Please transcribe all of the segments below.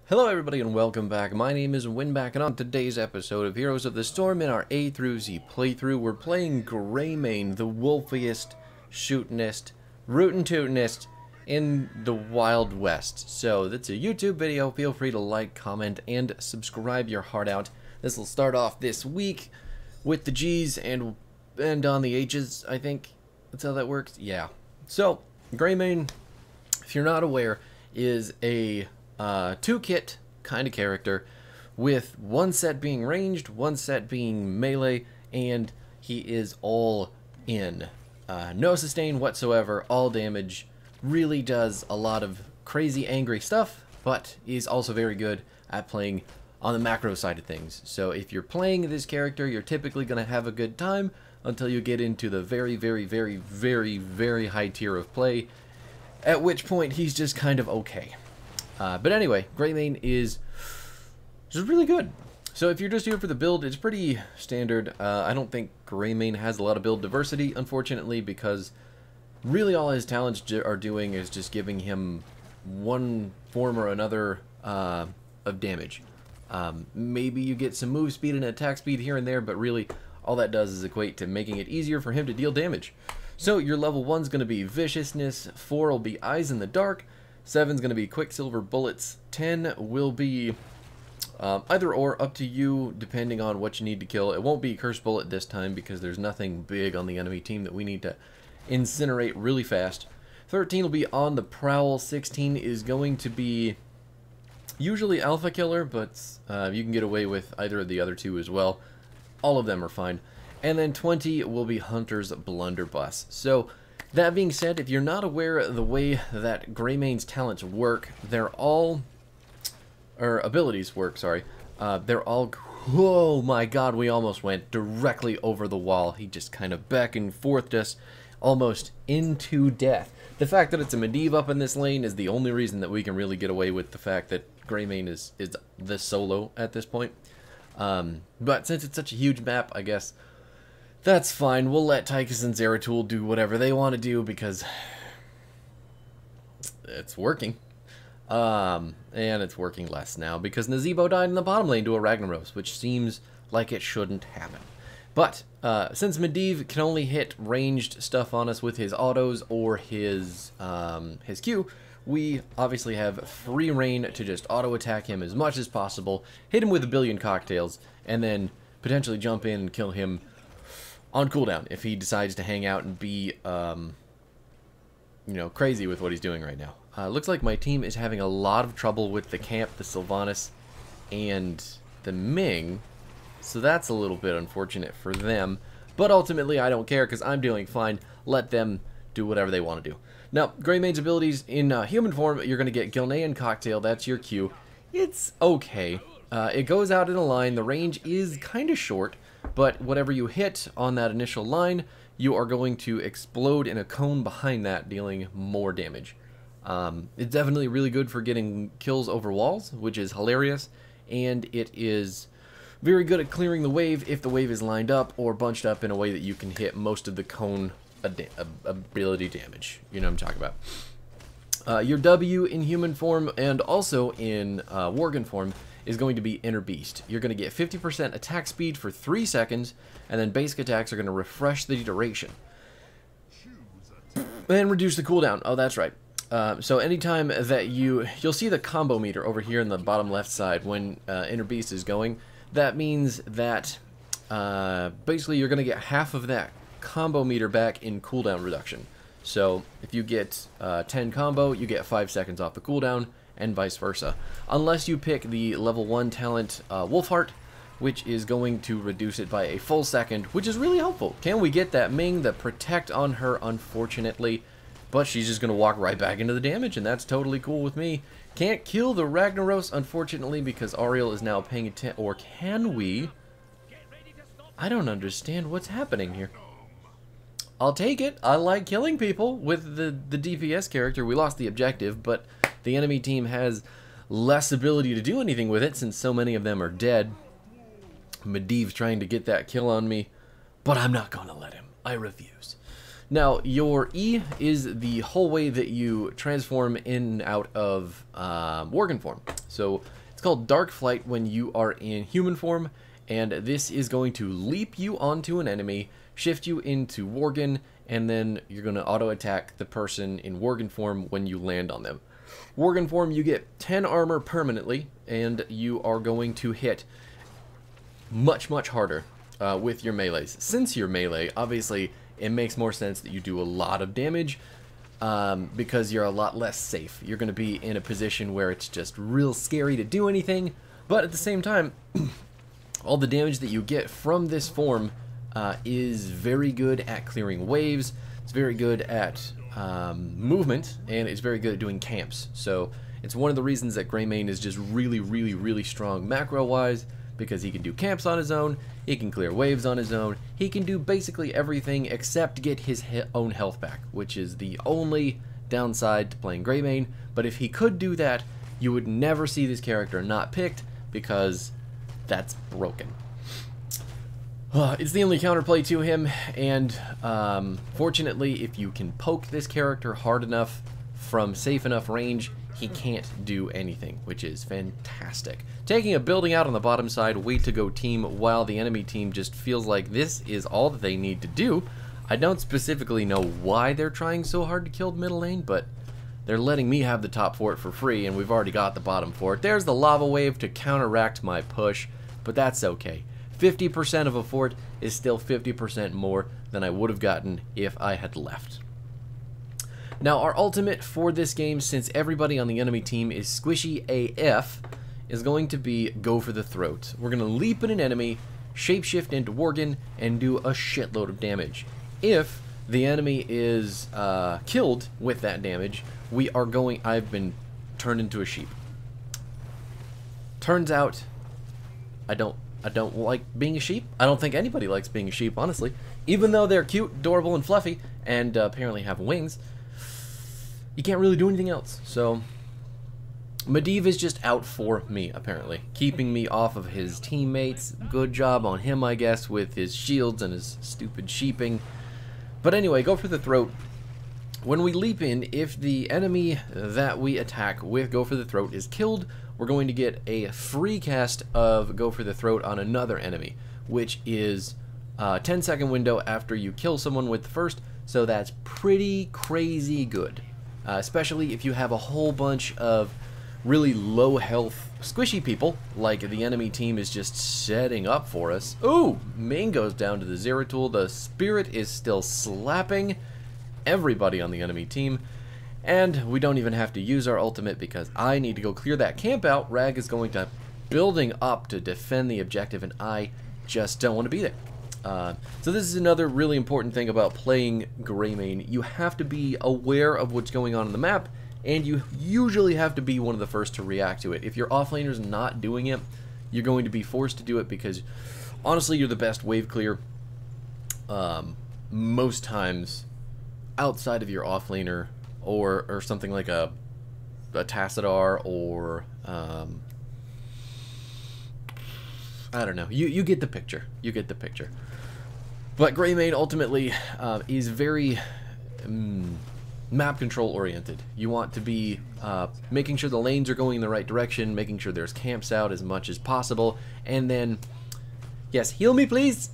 Hello everybody and welcome back. My name is Winback and on today's episode of Heroes of the Storm in our A through Z playthrough, we're playing Greymane, the wolfiest, shootinest, rootin' tootinest in the Wild West. So that's a YouTube video. Feel free to like, comment, and subscribe your heart out. This will start off this week with the G's and end on the H's, I think. That's how that works. Yeah. So, Greymane, if you're not aware, is a two-kit kind of character with one set being ranged, one set being melee, and he is all in. No sustain whatsoever, all damage, really does a lot of crazy angry stuff, but is also very good at playing on the macro side of things. So if you're playing this character, you're typically going to have a good time until you get into the very high tier of play, at which point he's just kind of okay. But anyway, Greymane is just really good. So if you're just here for the build, it's pretty standard. I don't think Greymane has a lot of build diversity, unfortunately, because really all his talents are doing is just giving him one form or another of damage. Maybe you get some move speed and attack speed here and there, but really all that does is equate to making it easier for him to deal damage. So your level 1's going to be Viciousness, 4 will be Eyes in the Dark, 7's going to be Quicksilver Bullets, 10 will be either or, up to you, depending on what you need to kill. It won't be Curse Bullet this time because there's nothing big on the enemy team that we need to incinerate really fast. 13 will be On the Prowl, 16 is going to be usually Alpha Killer, but you can get away with either of the other two as well. All of them are fine. And then 20 will be Hunter's Blunderbuss. So, that being said, if you're not aware of the way that Greymane's talents work, they're all, or abilities work, sorry, they're all, oh my god, we almost went directly over the wall. He just kind of back and forth us almost into death. The fact that it's a Medivh up in this lane is the only reason that we can really get away with the fact that Greymane is this solo at this point. But since it's such a huge map, I guess that's fine. We'll let Tychus and Zeratul do whatever they want to do because it's working. And it's working less now because Nazeebo died in the bottom lane to a Ragnaros, which seems like it shouldn't happen. But since Medivh can only hit ranged stuff on us with his autos or his Q, we obviously have free reign to just auto attack him as much as possible, hit him with a billion cocktails, and then potentially jump in and kill him on cooldown if he decides to hang out and be, you know, crazy with what he's doing right now. Looks like my team is having a lot of trouble with the Camp, the Sylvanas, and the Ming, so that's a little bit unfortunate for them. But ultimately, I don't care because I'm doing fine. Let them do whatever they want to do. Now, Greymane's abilities in human form, you're going to get Gilnean Cocktail. That's your Q. It's okay. It goes out in a line. The range is kind of short, but whatever you hit on that initial line, you are going to explode in a cone behind that, dealing more damage. It's definitely really good for getting kills over walls, which is hilarious, and it is very good at clearing the wave if the wave is lined up or bunched up in a way that you can hit most of the cone ability damage. You know what I'm talking about. Your W in human form and also in Worgen form is going to be Inner Beast. You're going to get 50% attack speed for 3 seconds, and then basic attacks are going to refresh the duration. And reduce the cooldown. Oh, that's right. So anytime that you'll see the combo meter over here in the bottom left side when Inner Beast is going. That means that basically you're going to get half of that combo meter back in cooldown reduction. So if you get 10 combo, you get 5 seconds off the cooldown, and vice versa. Unless you pick the level 1 talent Wolfheart, which is going to reduce it by a full second, which is really helpful. Can we get that Ming, the protect on her, unfortunately, but she's just going to walk right back into the damage, and that's totally cool with me. Can't kill the Ragnaros, unfortunately, because Ariel is now paying attention, or can we? I don't understand what's happening here. I'll take it. I like killing people with the DPS character. We lost the objective, but the enemy team has less ability to do anything with it since so many of them are dead. Medivh's trying to get that kill on me, but I'm not going to let him. I refuse. Now, your E is the whole way that you transform in and out of Worgen form. So it's called Dark Flight when you are in human form, and this is going to leap you onto an enemy, shift you into Worgen, and then you're going to auto-attack the person in Worgen form when you land on them. Worgen form, you get 10 armor permanently, and you are going to hit much, much harder with your melees. Since you're melee, obviously, it makes more sense that you do a lot of damage because you're a lot less safe. You're going to be in a position where it's just real scary to do anything, but at the same time, all the damage that you get from this form is very good at clearing waves. It's very good at movement, and it's very good at doing camps. So it's one of the reasons that Greymane is just really, really, really strong macro-wise, because he can do camps on his own, he can clear waves on his own, he can do basically everything except get his own health back, which is the only downside to playing Greymane. But if he could do that, you would never see this character not picked, because that's broken. It's the only counterplay to him, and fortunately, if you can poke this character hard enough from safe enough range, he can't do anything, which is fantastic. Taking a building out on the bottom side, way to go team, while the enemy team just feels like this is all that they need to do. I don't specifically know why they're trying so hard to kill middle lane, but they're letting me have the top fort for free, and we've already got the bottom fort. There's the lava wave to counteract my push, but that's okay. 50% of a fort is still 50% more than I would have gotten if I had left. Now, our ultimate for this game, since everybody on the enemy team is squishy AF, is going to be Go for the Throat. We're going to leap at an enemy, shapeshift into Worgen, and do a shitload of damage. If the enemy is killed with that damage, we are going... I've been turned into a sheep. Turns out, I don't like being a sheep. I don't think anybody likes being a sheep, honestly. Even though they're cute, adorable, and fluffy, and apparently have wings, you can't really do anything else. So Medivh is just out for me, apparently, keeping me off of his teammates. Good job on him, I guess, with his shields and his stupid sheeping. But anyway, Go for the Throat. When we leap in, if the enemy that we attack with Go for the Throat is killed, we're going to get a free cast of Go for the Throat on another enemy, which is a 10-second window after you kill someone with the first, so that's pretty crazy good. Especially if you have a whole bunch of really low health squishy people, like the enemy team is just setting up for us. Ooh, Ming goes down to the Zeratul. The Spirit is still slapping everybody on the enemy team, and we don't even have to use our ultimate because I need to go clear that camp out. Rag is going to building up to defend the objective, and I just don't want to be there. So this is another really important thing about playing Greymane. You have to be aware of what's going on the map, and you usually have to be one of the first to react to it. If your offlaner's not doing it, you're going to be forced to do it because, honestly, you're the best wave clear most times outside of your offlaner or something like a Tassadar or I don't know. You get the picture. You get the picture. But Greymane ultimately is very map control oriented. You want to be making sure the lanes are going in the right direction, making sure there's camps out as much as possible, and then, yes, heal me please.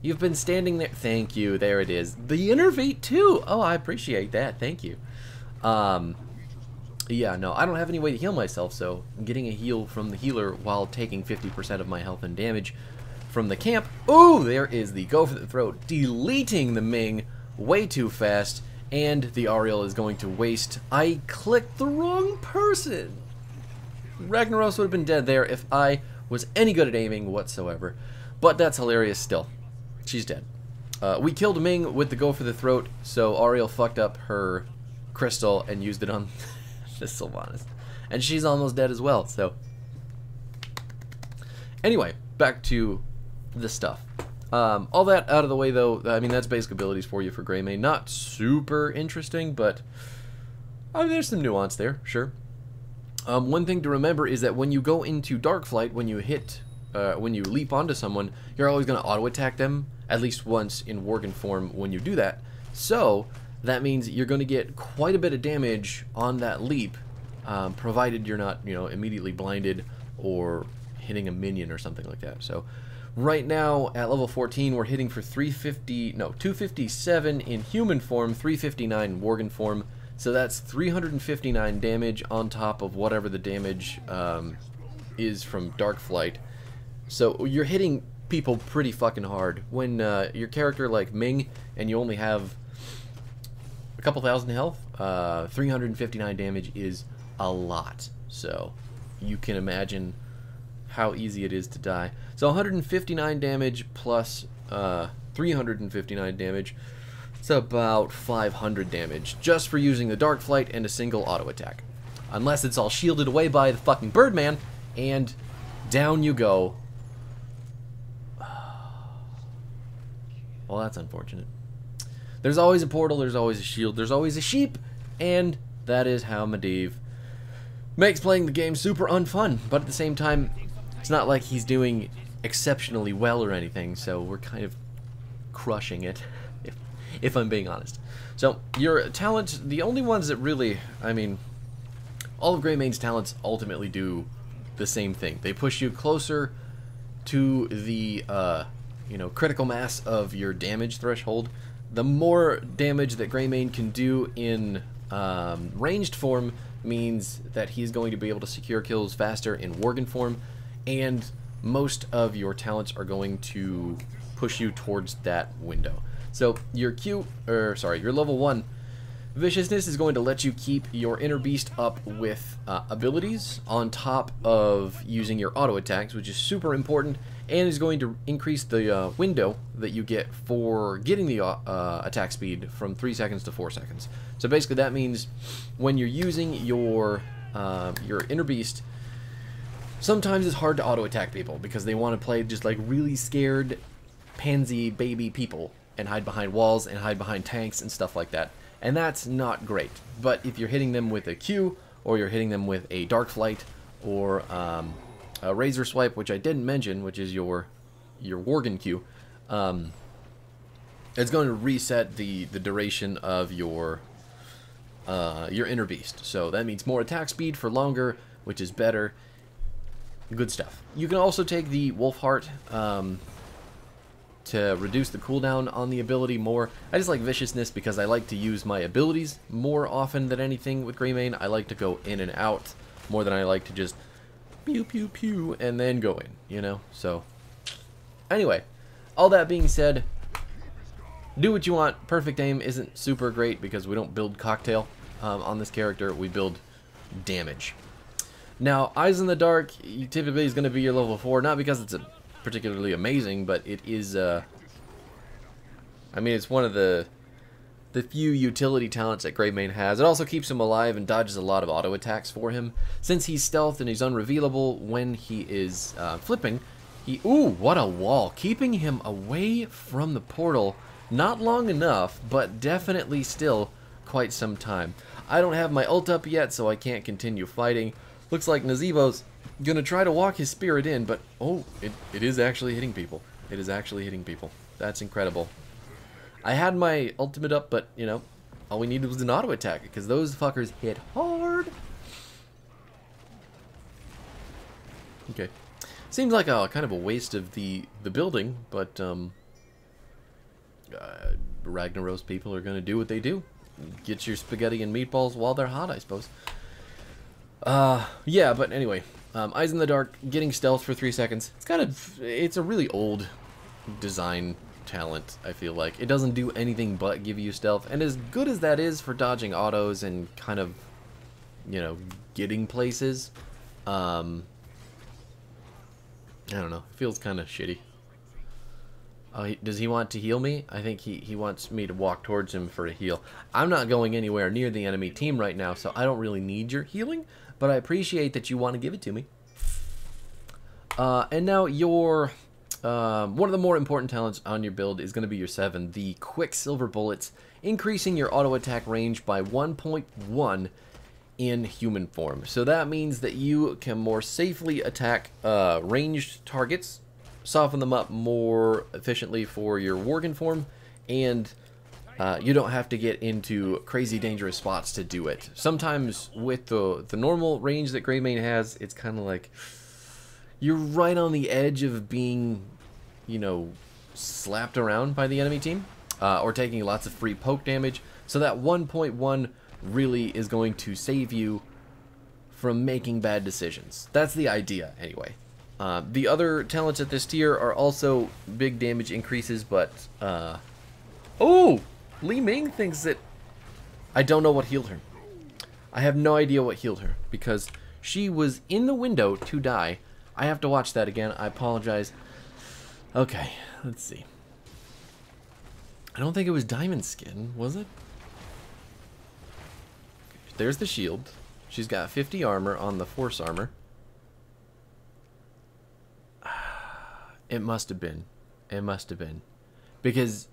You've been standing there. Thank you. There it is. The Innervate too. Oh, I appreciate that. Thank you. Yeah, no, I don't have any way to heal myself, so getting a heal from the healer while taking 50% of my health and damage from the camp. Ooh, there is the Go for the Throat, deleting the Ming way too fast, and the Ariel is going to waste. I clicked the wrong person. Ragnaros would have been dead there if I was any good at aiming whatsoever, but that's hilarious still. She's dead. We killed Ming with the Go for the Throat, so Ariel fucked up her crystal and used it on the Sylvanas. And she's almost dead as well, so. Anyway, back to the stuff. All that out of the way, though, I mean, that's basic abilities for you for Greymane. Not super interesting, but I mean, there's some nuance there, sure. One thing to remember is that when you go into Dark Flight, when you leap onto someone, you're always going to auto-attack them, at least once in Worgen form when you do that. So that means you're going to get quite a bit of damage on that leap provided you're not, immediately blinded or hitting a minion or something like that. So right now at level 14 we're hitting for 257 in human form, 359 in Worgen form. So that's 359 damage on top of whatever the damage is from Dark Flight. So you're hitting people pretty fucking hard. When your character like Ming and you only have a couple thousand health, 359 damage is a lot. So you can imagine how easy it is to die. So 159 damage plus 359 damage. It's about 500 damage just for using the Dark Flight and a single auto attack. Unless it's all shielded away by the fucking Birdman, and down you go. Well, that's unfortunate. There's always a portal, there's always a shield, there's always a sheep, and that is how Medivh makes playing the game super unfun. But at the same time, it's not like he's doing exceptionally well or anything, so we're kind of crushing it, if I'm being honest. So, your talents, the only ones that really, I mean, all of Greymane's talents ultimately do the same thing. They push you closer to the, critical mass of your damage threshold. The more damage that Greymane can do in ranged form means that he's going to be able to secure kills faster in Worgen form, and most of your talents are going to push you towards that window. So your your level 1 viciousness is going to let you keep your inner beast up with abilities on top of using your auto attacks, which is super important, and is going to increase the window that you get for getting the attack speed from 3 seconds to 4 seconds. So basically that means when you're using your inner beast, sometimes it's hard to auto attack people because they want to play just like really scared pansy baby people and hide behind walls and hide behind tanks and stuff like that. And that's not great. But if you're hitting them with a Q, or you're hitting them with a Dark Flight, or a Razor Swipe, which I didn't mention, which is your Worgen Q, it's going to reset the duration of your inner beast. So that means more attack speed for longer, which is better. Good stuff. You can also take the Wolf Heart to reduce the cooldown on the ability more. I just like viciousness because I like to use my abilities more often than anything with Greymane. I like to go in and out more than I like to just pew pew pew and then go in, So anyway, all that being said, do what you want. Perfect aim isn't super great because we don't build cocktail on this character. We build damage. Now, Eyes in the Dark typically is going to be your level 4, not because it's particularly amazing, but it is, I mean, it's one of the few utility talents that Greymane has. It also keeps him alive and dodges a lot of auto attacks for him. Since he's stealthed and he's unrevealable when he is flipping, ooh, what a wall. Keeping him away from the portal, not long enough, but definitely still quite some time. I don't have my ult up yet, so I can't continue fighting. Looks like Nazeebo's gonna try to walk his spirit in, but oh, it is actually hitting people. It is actually hitting people. That's incredible. I had my ultimate up, but, all we needed was an auto attack, because those fuckers hit hard. Okay. Seems like a kind of a waste of the building, but, Ragnaros people are gonna do what they do. Get your spaghetti and meatballs while they're hot, I suppose. Yeah, but anyway, Eyes in the Dark, getting stealth for 3 seconds. It's a really old design talent, I feel like. It doesn't do anything but give you stealth, and as good as that is for dodging autos and kind of, getting places, I don't know, it feels kind of shitty. Does he want to heal me? I think he wants me to walk towards him for a heal. I'm not going anywhere near the enemy team right now, so I don't really need your healing, but I appreciate that you want to give it to me. And now your one of the more important talents on your build is going to be your 7, the Quicksilver Bullets, increasing your auto attack range by 1.1 in human form. So that means that you can more safely attack ranged targets, soften them up more efficiently for your Worgen form, and You don't have to get into crazy dangerous spots to do it. Sometimes with the normal range that Greymane has, it's kind of like you're right on the edge of being, you know, slapped around by the enemy team, or taking lots of free poke damage. So that 1.1 really is going to save you from making bad decisions. That's the idea, anyway. The other talents at this tier are also big damage increases, but oh! Li Ming thinks that I don't know what healed her. I have no idea what healed her because she was in the window to die. I have to watch that again. I apologize. Okay, let's see. I don't think it was Diamond Skin, was it? There's the shield. She's got 50 armor on the Force armor. It must have been. It must have been. Because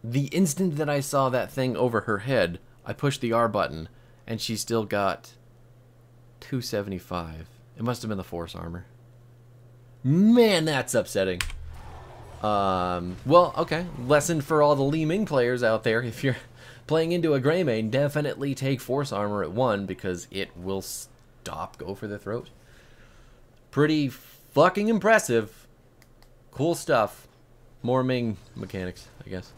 the instant that I saw that thing over her head, I pushed the R button, and she still got 275. It must have been the Force armor. Man, that's upsetting. Well, okay. Lesson for all the Li Ming players out there. If you're playing into a Greymane, definitely take Force armor at 1 because it will go for the throat. Pretty fucking impressive. Cool stuff. More Ming mechanics, I guess.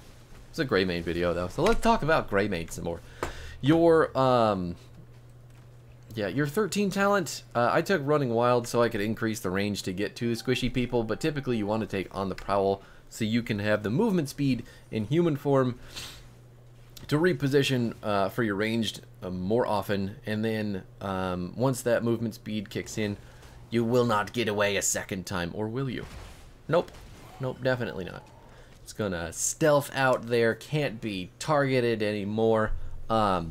It's a Greymane video though, so let's talk about Greymane some more. Your your 13 talent, I took Running Wild so I could increase the range to get to the squishy people, but typically you want to take On the Prowl so you can have the movement speed in human form to reposition for your ranged more often, and then once that movement speed kicks in, you will not get away a second time, or will you? Nope. Nope, definitely not. It's gonna stealth out there, can't be targeted anymore. But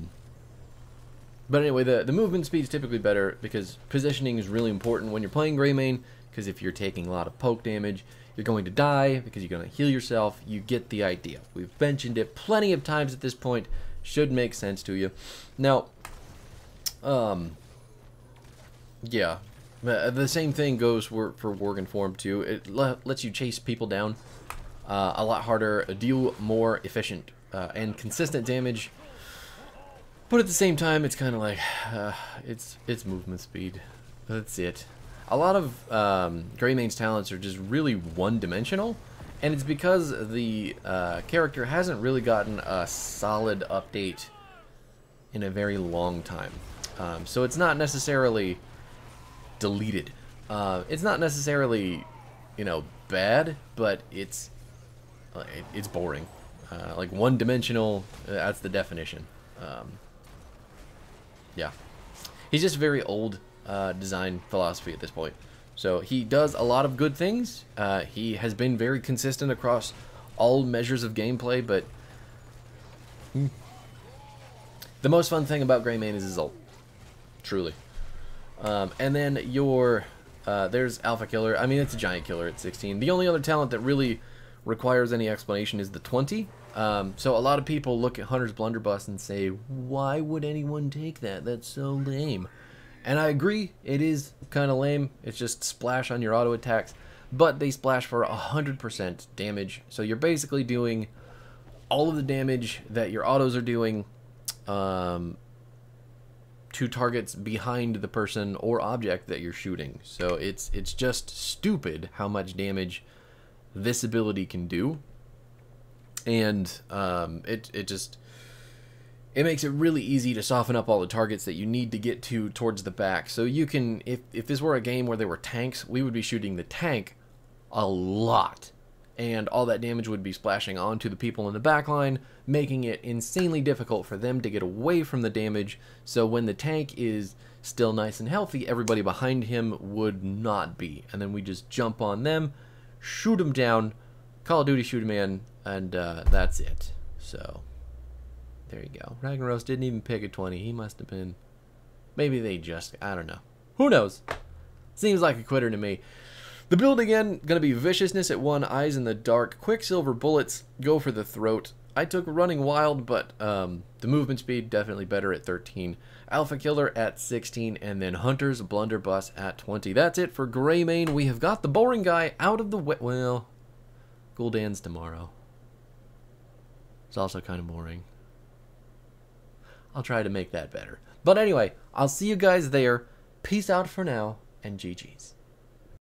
anyway, the movement speed is typically better because positioning is really important when you're playing Greymane, because if you're taking a lot of poke damage, you're going to die because you're going to heal yourself. You get the idea. We've mentioned it plenty of times at this point. Should make sense to you. Now, yeah, the same thing goes for Worgen Form too. It lets you chase people down a lot harder, deal more efficient and consistent damage. But at the same time, it's kind of like it's movement speed. That's it. A lot of Greymane's talents are just really one-dimensional, and it's because the character hasn't really gotten a solid update in a very long time. So it's not necessarily deleted. It's not necessarily, you know, bad, but it's boring. Like one-dimensional. That's the definition. Yeah, he's just very old design philosophy at this point. So he does a lot of good things. He has been very consistent across all measures of gameplay, but the most fun thing about Greymane is his ult. Truly. And then your there's Alpha Killer. I mean, it's a giant killer at 16. The only other talent that really requires any explanation is the 20. So a lot of people look at Hunter's Blunderbuss and say, why would anyone take that? That's so lame. And I agree, it is kind of lame. It's just splash on your auto attacks, but they splash for 100% damage. So you're basically doing all of the damage that your autos are doing to targets behind the person or object that you're shooting. So it's just stupid how much damage this ability can do. And it makes it really easy to soften up all the targets that you need to get to towards the back. So you can, if this were a game where there were tanks, we would be shooting the tank a lot. And all that damage would be splashing onto the people in the back line, making it insanely difficult for them to get away from the damage. So when the tank is still nice and healthy, everybody behind him would not be. And then we just jump on them, shoot them down, Call of Duty shoot 'em in, and that's it. So there you go. Ragnaros didn't even pick a 20. He must have been... Maybe they just... I don't know. Who knows? Seems like a quitter to me. The build again, going to be Viciousness at 1, Eyes in the Dark, Quicksilver Bullets, go for the throat. I took Running Wild, but the movement speed definitely better at 13. Alpha Killer at 16, and then Hunter's Blunderbuss at 20. That's it for Greymane. We have got the boring guy out of the way. Well, Gul'dan's tomorrow. It's also kind of boring. I'll try to make that better. But anyway, I'll see you guys there. Peace out for now, and GG's.